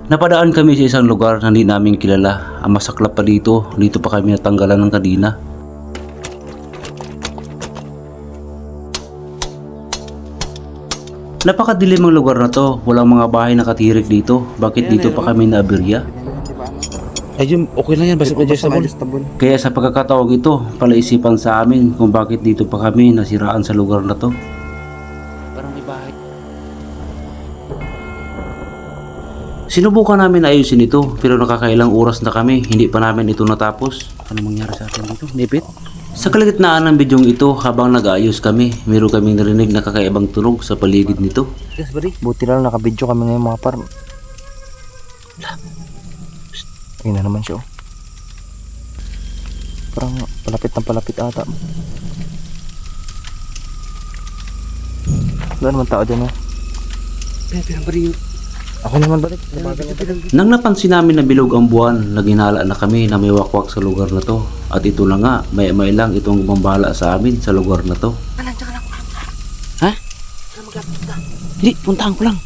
Napadaan kami sa isang lugar na hindi namin kilala. Ang masaklap pa dito pa kami natanggalan ng kadina. Napakadilim ang lugar na to. Walang mga bahay nakatirik dito. Bakit dito pa kami naabirya? Ayun, okay lang yan, basta adjustable. Kaya sa pagkakataong ito, palaisipan sa amin kung bakit dito pa kami nasiraan sa lugar na to. Parang may bahay. Sinubukan namin ayusin ito, pero nakakailang oras na kami, hindi pa namin ito natapos. Ano mangyari sa atin dito? Nipit? Sa kalagitnaan ng bidyong ito, habang nag-aayos kami, meron kaming narinig na kakaibang tunog sa paligid nito. Yes, buddy. Buti lang nakabidyo kami ngayon mga par. Ayun na naman siya. Parang palapit ng palapit ata. Wala naman tao dyan, Ako naman balik. Nang napansin namin na bilog ang buwan, naginala na kami na may wakwak sa lugar na to. At ito na nga, may lang itong gumambala sa amin sa lugar na to. Ha? Hindi, puntahan ko lang.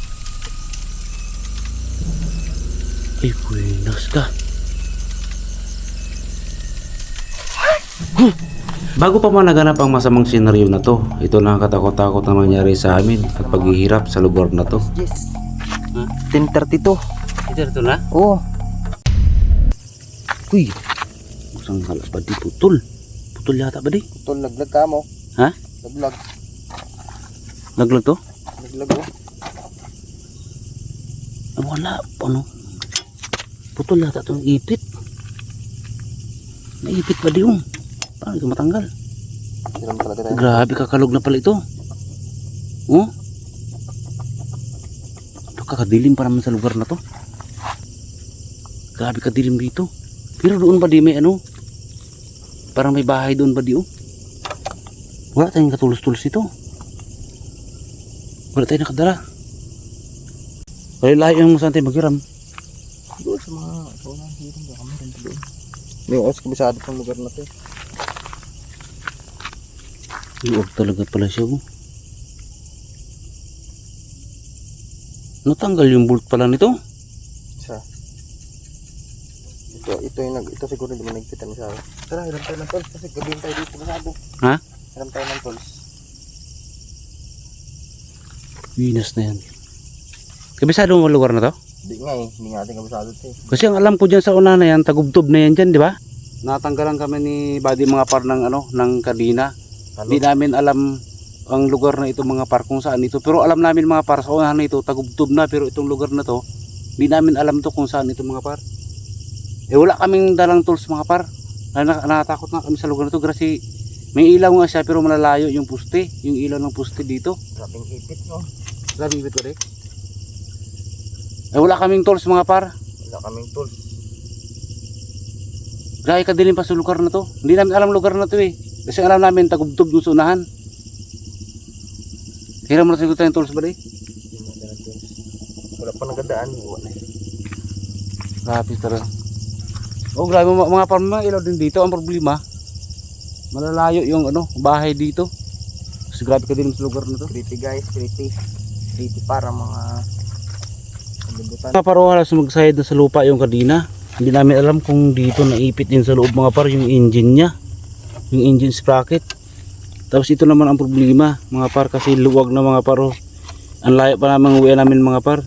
Ay, buenas ka. Bago pa man naganap ang masamang senaryo na to, ito na ang katakot-takot na mangyari sa amin at paghihirap sa lugar na to. Yes. 10:32. Ito na? Oo. Uy, musang hala ba di putol? Putol yata ba di? Putol, laglag ka mo. Ha? Laglag. Laglag to? Laglag oh. Ay, wala. Ano? Putol yata itong ipit. Naipit pa di yung. Paano ito matanggal? Grabe kakalog na pala ito. Oh? Kakadilim pa naman sa lugar na to. Grabe kadilim dito. Pero doon ba di may ano? Parang may bahay doon ba di oh? Wala tayong katulos-tulos ito. Wala tayong nakadala. Layo yung saan tayo maghiram. Doon sa mga unang hiram ba kami rin doon. May oras kabisado pang lugar na to. Luwag talaga pala siya oh. Natanggal yung bolt pala nito. Isa. Ito siguro hindi mo nagpitan siya. Tara, hiram tayo ng tools kasi gabihin tayo dito masabo. Ha? Hiram tayo ng tools. Winas na yan. Kabisado mo ang lugar na to? Hindi nga hindi nga ating kabisado ito eh. Kasi ang alam ko dyan sa una na yan, tagubtob na yan dyan, di ba? Natanggalan kami ni Buddy mga par ng ng kadina. Hindi namin alam ang lugar na ito mga par kung saan ito. Pero alam namin mga par sa unahan na ito, tagubtob na. Pero itong lugar na to, hindi namin alam to kung saan ito mga par. Eh wala kaming dalang tools mga par. Nakatakot na kami sa lugar na to kasi may ilaw nga siya pero malalayo yung puste. Yung ilaw ng puste dito. Grabing ipit no? Grabing ipit ulit. Eh wala kaming tools mga par. Wala kaming tools. Grabe kadilim pa sa lugar na to. Hindi namin alam lugar na to eh. Kasi alam namin tagubtob dun sa unahan. Hiram mo na siguro tayong tools ba di? Wala pa nagadaan. Grabe talaga. Oh grabe mga farm ilaw din dito. Ang problema, malalayo yung bahay dito. Kasi grabe kadilim sa lugar na to. Creepy guys, creepy. Creepy para mga kalibutan. Mga paro halos magsayad na sa lupa yung kadina. Hindi namin alam kung dito naipit din sa loob mga par yung engine nya. Yung engine sprocket. Tapos ito naman ang problema mga par kasi luwag na mga paro. Ang layo pa naman uwi namin mga par.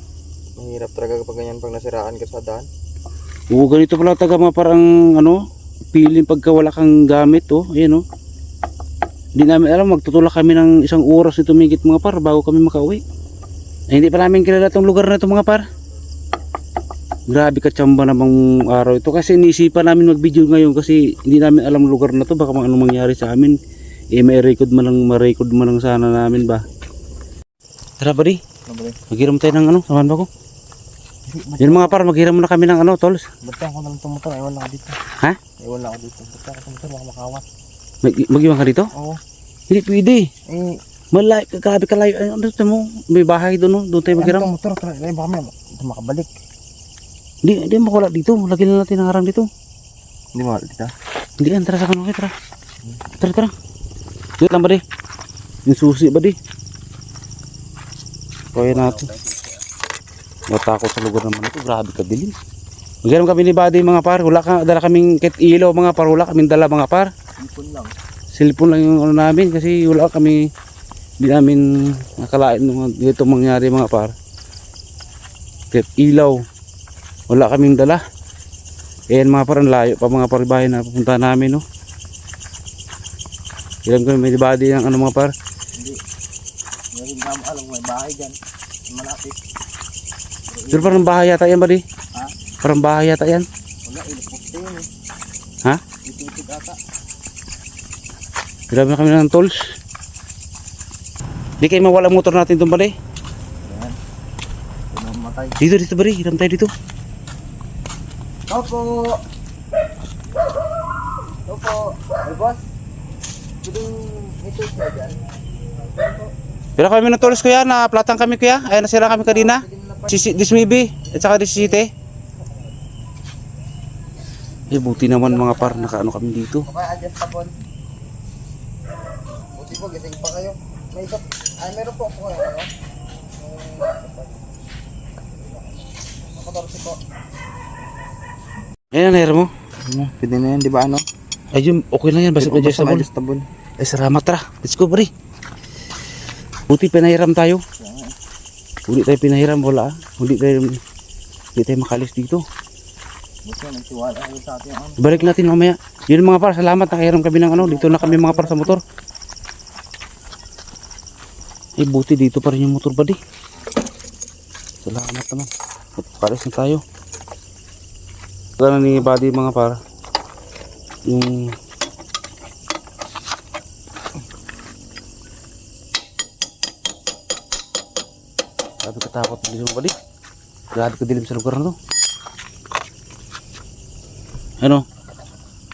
Mahirap talaga kapag ganyan pag nasiraan ka sa daan. Oo, ganito pala taga mga parang piling pagka wala kang gamit ayan Hindi namin alam, magtutulak kami ng isang oras ito migit mga par bago kami makauwi. Ay, hindi pa namin kilala itong lugar na ito mga par. Grabe katsamba namang araw ito kasi iniisipan namin mag-video ngayon kasi hindi namin alam lugar na to, baka anong mangyari sa amin. May record man lang sana namin ba. Tara ba di? Maghiram tayo ng samahan ba ko? Yun mga par, maghiram muna kami ng tools. Basta ako na lang itong motor, iwan lang ako dito. Ha? Iwan lang ako dito. Basta ako itong motor, baka makawat. Mag-iwan ka dito? Oo. Hindi pwede. Eh, Malayo, kagabi ka layo. Ano ito mo? May bahay doon, doon tayo maghiram. itong motor, baka may ito makabalik. Hindi makawala dito. Lagyan na natin ang harang dito. Hindi makawala dito? Hindi yan, tara sa kanong tara. Tara. Dito lang ba di? Yung susi ba di? Kaya natin. Natakot sa lugar naman ito. Grabe ka dilim. Magandang kami ni Buddy mga par. Dala kaming kahit ilaw mga par. Wala kaming dala mga par. Ipon lang. Cellphone lang yung ano namin kasi wala kami, hindi namin nakalain nung dito mangyari mga par. Kahit ilaw, wala kaming dala. Ayan mga par, ang layo pa mga par bahay na pupunta namin, no. Ilan kami may body ng ano mga par. Hindi. Ngayon nga mo alam, may bahay dyan. Malapit. Pero parang bahay yata yan, Buddy. Ha? Parang bahay yata yan. Wala, ilipot yun eh. Ha? Itipid ata. Grabe na kami ng tools. Di kayo mawala motor natin itong Buddy. Yan. Pumamatay. Dito Buddy, hiram tayo dito. Opo! Opo! Ay boss! Pwedeng ito siya dyan. Pero kami ng tools kuya, na-platan kami kuya. Ayan, nasira kami kanina. Dismibi, at saka disisite. Eh, buti naman mga par, nakaano kami dito. Okay, adjustable. Buti po, gising pa kayo. May isa, meron po ako kayo. Nakatorsi po. Ayan, nair mo. Pwede na yan, di ba ano? Ayun, okay lang yan, basta adjustable. Adjustable. Ay, salamat ra. Let's go, buddy. Buti pinahiram tayo. Hindi tayo pinahiram, wala. Hindi tayo makalis dito. Buti, nagtiwala kayo sa atin. Balik natin mamaya. Yun mga par, salamat. Nakahiram kami ng ano. Dito na kami mga par sa motor. Eh, buti dito pa rin yung motor, buddy. Salamat naman. Kalis na tayo. Gana ni buddy mga par. Yung grabe katakot dilim mo, buddy. Grabe ka dilim sa lugar na to. Ano?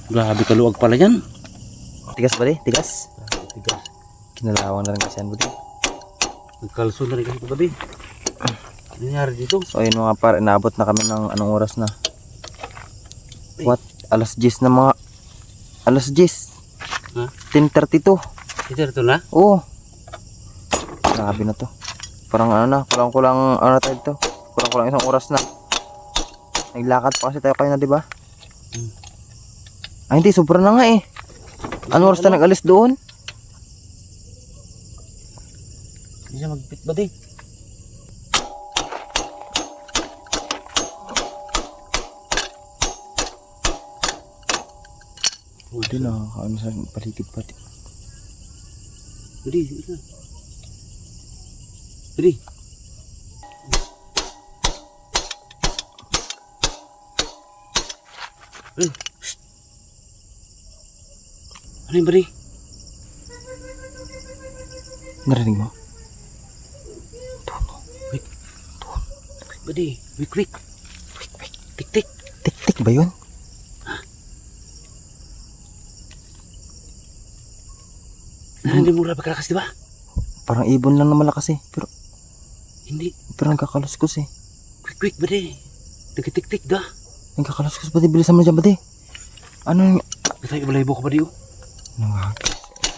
Grabe kaluwag pala yan. Tigas ba di? Tigas? Tigas. Kinalawang na rin kasi yan, buddy. Nagkalso na rin kasi ito, buddy. Ano nangyari dito? So ayun mga par, inaabot na kami ng anong oras na? What? Alas 10 na mga... Alas 10? Ha? 10:32. Ito na? Oo. Grabe na to. Parang ano na, kulang ano tayo dito. Kulang isang oras na. Naglakad pa kasi tayo kayo na, di ba? Ay hindi, sobra na nga eh. Ano oras na nag-alis doon? Hindi siya magpit, buddy. Hindi na, ano sa paligid pati. Buddy, ito na. Buddy. Shh. Ano yung buddy? Narinig mo? Buddy, wik. Tik. Tik-tik ba yun? Hindi mo grabe kalakas, di ba? Parang ibon lang na malakas eh. Hindi. Pero nagkakaluskos eh. Quick, buddy. Nagkitik-tik da. Nagkakaluskos ba di? Bilisan mo dyan ba di? Ano yung... Natay ibalay ko, buddy, oh. Ano nga?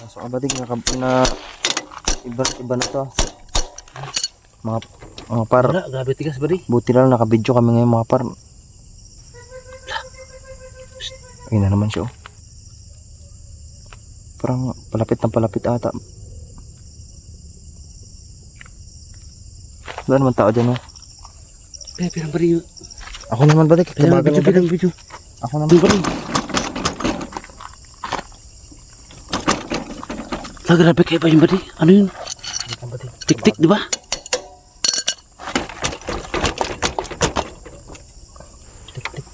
So ka ba di? Iba na to. Mga par. Wala, grabe tigas, buddy. Buti lang nakabidyo kami ngayon mga par. Ayun na naman siya oh. Parang palapit ata. Wala naman tao dyan oh. Pirang buddy. Ako naman ba di? Pirang video. Ako naman. Buddy. Grabe kayo ba yung buddy? Ano yun? Tik-tik, di ba? Tik-tik.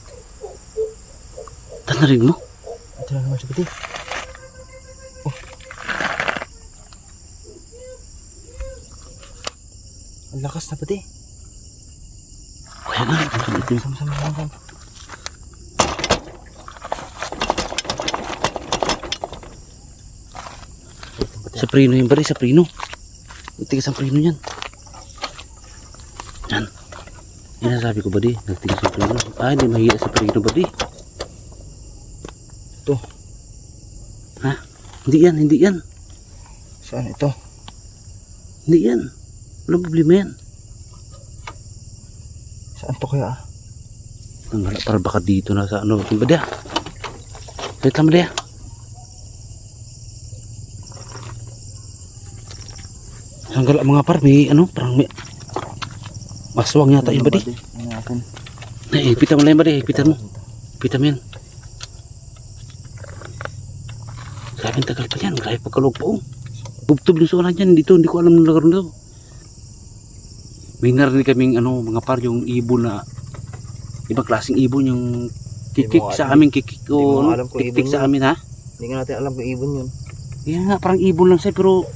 Tanarig mo? Ito na naman siya ba di? Oh. Ang lakas na ba di? Kaya nga, ito. Sama-sama. Sa prino yung buddy, sa prino. Nagtigas ang prino yan. Yan. Yan ang sabi ko, buddy. Nagtigas ang prino. Ah, hindi mahila sa prino, buddy. Ito. Ha? Hindi yan. Saan ito? Hindi yan. Walang problema yan. Saan to kaya? Ang hala, para baka dito na sa ano. Yung badya. Wait lang badya. Ang gala mga par, may ano, parang may maswang yata yung badya. Ano natin? Ay, ipitan mo lang yung badya, ipitan mo. Ipitan mo yan. Grabe ang tagal pa yan, grabe pagkalog pa oh. Bubtob yung suwanan dyan, dito, hindi ko alam ng lugar nito. May narinig kaming ano, mga par, yung ibon na ibang klaseng ibon, yung kikik sa amin, kikik o ano, tik-tik sa amin ha. Hindi nga natin alam kung ibon yun. Yan nga, parang ibon lang siya pero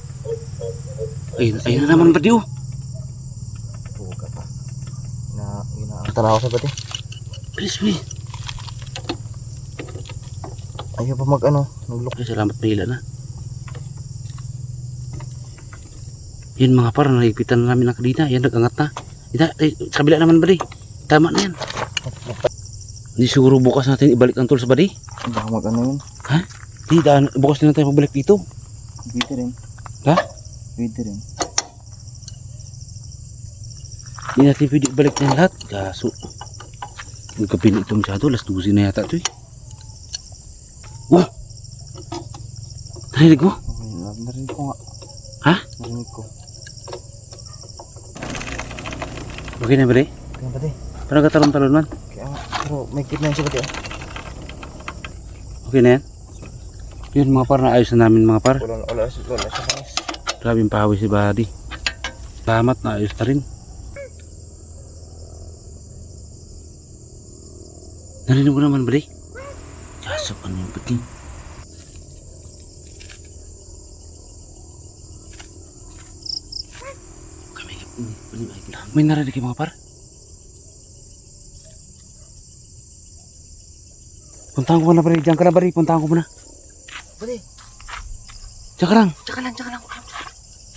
ayun na naman ba diyo? Buka pa. Tanaw sa pati. Please, we. Ayaw pa mag ano, naglok. Ay, salamat Mahila na. Yun mga par, naipitan na namin ng kadina. Yan, nag-angat na. Sa kabila naman ba di? Tama na yan. Hindi siguro bukas natin ibalik ang tool sa body. Baka mag ano yun. Ha? Di, bukas na tayo pabalik dito. Pwede rin. Ha? Pwede rin. Hindi natin pwede ibalik na lahat. Kaso, magkapili ito masyado. Alas 12 na yata ito eh. Oh! Narinig mo? Okay, narinig ko nga. Ha? Narinig ko. Okay na ba di? Kaya pati. Parang katalon-talon man. Kaya nga. Pero may kit na yun siya pati. Okay na yan? Yun mga par, naayos na namin mga par. Wala siya pangis. Grabe yung pawis si Buddy. Salamat, naayos na rin. Narinig mo naman ba di? Kaso ano yung pati? May narinig kayo mga par? Puntahan ko na ba rin? Diyan ka na ba rin? Puntahan ko muna. Pati. Diyan ka lang. Tsaka lang.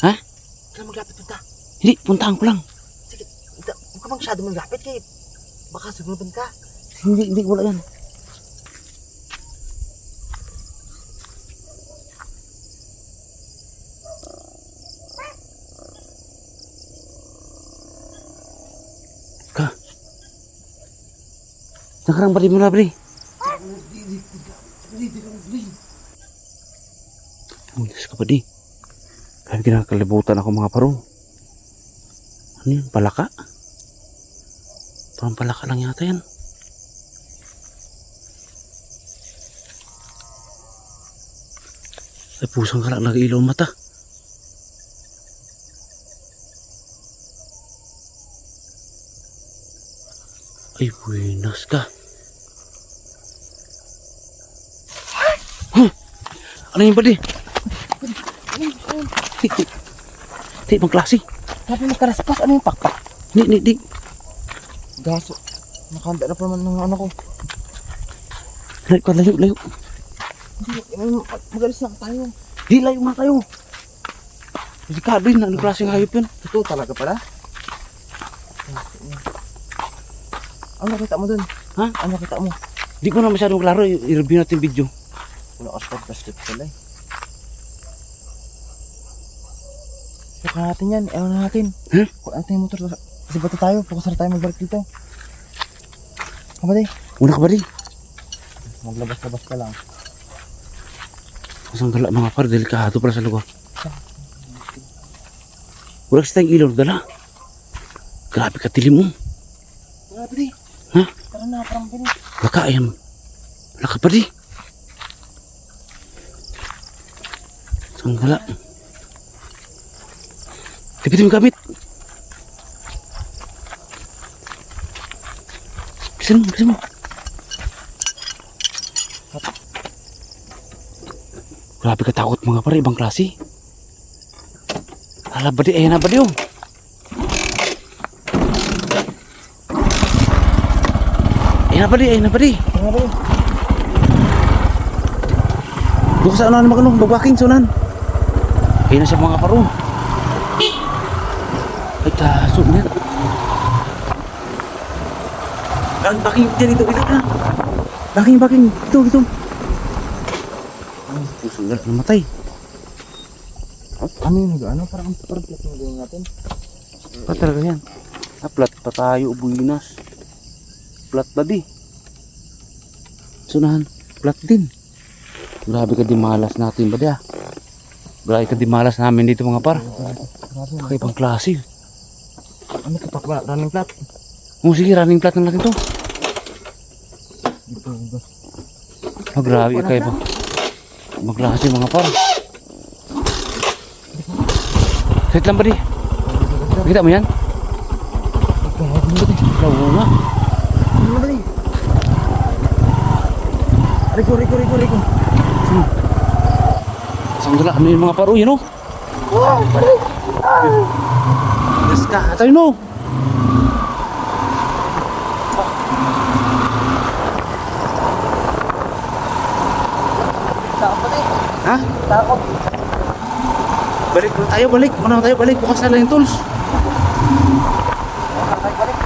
Ha? Kailan maglapit punta? Hindi, puntahan ko lang. Sige, huwag ka masyado maglapit kay baka sagunutan ka. Hindi, wala yan. Ka. Nakarang bari mo na, bari. Oh, Diyos ka pa di. Kaya kinakalibutan ako mga parong. Ano yun? Palaka? Parang palaka lang yata yan. Ay, pusang ka lang nag-ilaw mata. Ay, buenas ka. Huh? Ano yung badi? Di, ibang klase. Sabi mo karaspas, ano yung pakpak? Di. Gaso. Nakahanda na pa naman ng ano ko. Layo. Magalis na tayo. Di, layo nga tayo. Delikado yun. Anong klaseng hayop yun? Ito talaga pala. Ano nakita mo dun? Ha? Ano nakita mo? Di ko na masyadong klaro. I-review natin video. Wala ka slip pala eh. Saka natin yan. Ewan na natin. Ha? Kuha natin yung motor. Kasi bato tayo. Pukas na tayo magbalik dito. Kapatid. Una ka ba di? Maglabas-labas ka lang. Masang gala mga par. Delikado pala sa lugar. Wala kasi tayong ilaw dala. Grabe ka tilim mo. Wala pa di. Ha? Tara na. Parang pili. Baka ayam. Wala ka pa di. Masang gala. Tipitin mo gamit. Bilisan mo. Grabe katakot mga pare, ibang klase. Hala ba di, ayan na ba di oh. Ayan na ba di. Ano ba yun? Doon sa unahan magano, bagwaking sa unahan. Ayan na siya mga paro. Ay kaso niyan. Baking dito na. Baking dito. Ay, pusong galat namatay. Ano yun? Ano? Parang plak na gawin natin. Pa talaga yan. Plat pa tayo, buinas. Plat ba di? Sunahan, plat din. Grabe ka di malas natin ba di ah. Grabe ka di malas namin dito mga par. Kakaibang klase. Ano ito pa? Running flat? Oh sige, running plat na natin to. Dito, boss. Oh, grabe kakaiba. Ibang klase mga par. Sit lang ba di? Nakita mo yan? Oo nga. Ano ba rin? Riko. Sandala, ano yung mga paro yun oh? Yes ka, tayo no? Ha? Takot. Balik na tayo, balik. Muna tayo, balik. Bukas na lang yung tools. Balik.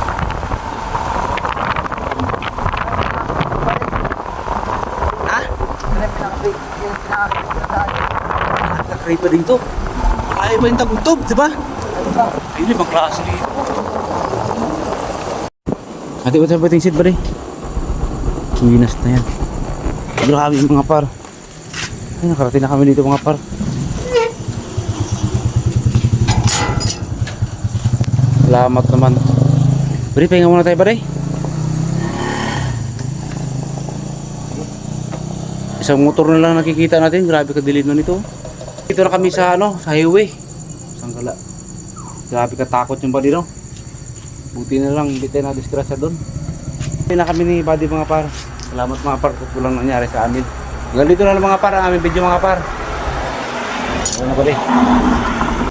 Ha? Ano yung pinaka-pinaka-pinaka-pinaka-pinaka? Nakakay pa dito. Kaya ba yung tagutog, di ba? Ayun, ibang klase dito. Ate, what's up, bating seat ba rin? Minas na yan. Grabe yung mga par. Ay, nakarating na kami dito mga par. Salamat naman. Bari, pahinga muna tayo ba rin? Isang motor na lang nakikita natin. Grabe kadilid na nito. Dito na kami sa sa highway. Sanggala. Grabe katakot yung body no. Buti na lang hindi tayo na-disgrasya doon. Hindi na kami ni Buddy mga par. Salamat mga par kung walang nangyari sa amin. Hanggang dito na lang mga par ang aming video mga par. Ano na ba